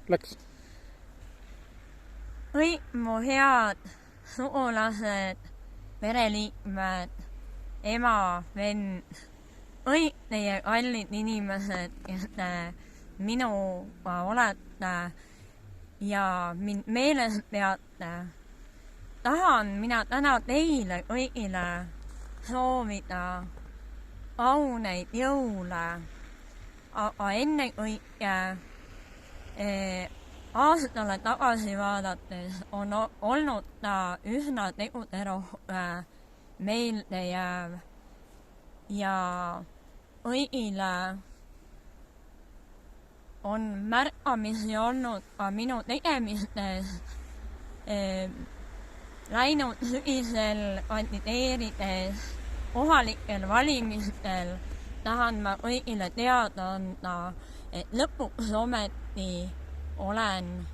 Läks. Oi, mu head sugulased, pereliikmed, ema, vend. Oi, teie kallid inimesed, kes te minuga olete ja mind meeles peate. Tahan mina täna teile kõigile soovida kauneid jõule, aga ennekõike aastale tagasi vaadates on olnud ta üsna teguderohke, meeldejääv ja kõigile on märkamisi olnud ka minu tegemistes. Läinud sügisel kandideerides kohalikel valimistel tahan ma kõigile teada anda, et lõpuks ometi olen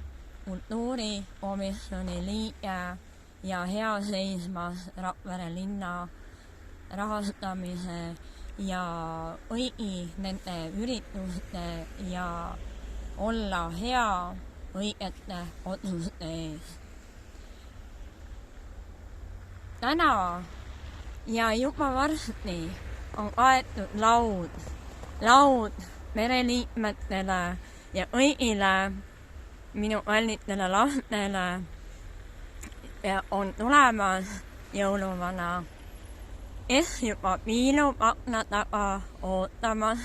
kultuurikomisjoni liige ja hea seismas Rakvere linna rahastamise ja kõigi nende ürituste ja olla hea õigete otsuste ees. Täna ja juba varsti on kaetud laud pereliikmetele ja kõigile minu kallitele lastele ja on tulemas jõuluvana, kes juba piilub akna taga ootamas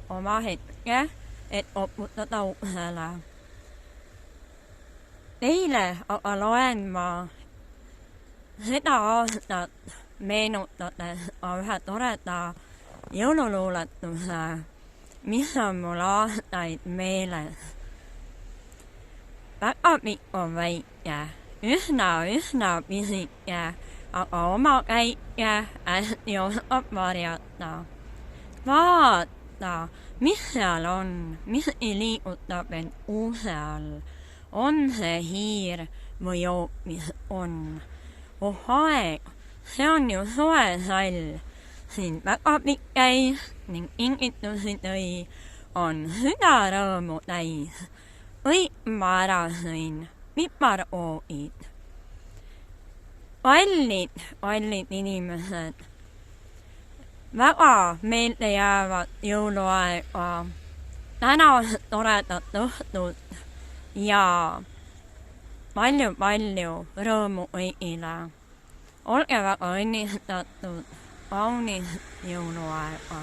oma hetke, et koputada uksele. Teile aga loen ma seda aastat meenutades ühe toreda jõululuuletuse, mis on mul aastaid meeles. Väga pikk on väike, üsna pisike, aga oma käike hästi oskab varjata. Vaata, mis seal on, mis liigutab end uuse all. On see hiir või hoopis on? Oh aeg, see on ju soe sall. Siin väga pikk käis ning kingitusi tõi, on süda rõõmu täis. Kõik ma ära sõin, piparkoogid. Kallid inimesed, väga meelde jäävad jõuluaega, tänast toredat õhtut ja palju rõõmu kõigile. Olge väga õnnistatud, kaunist jõuluaega.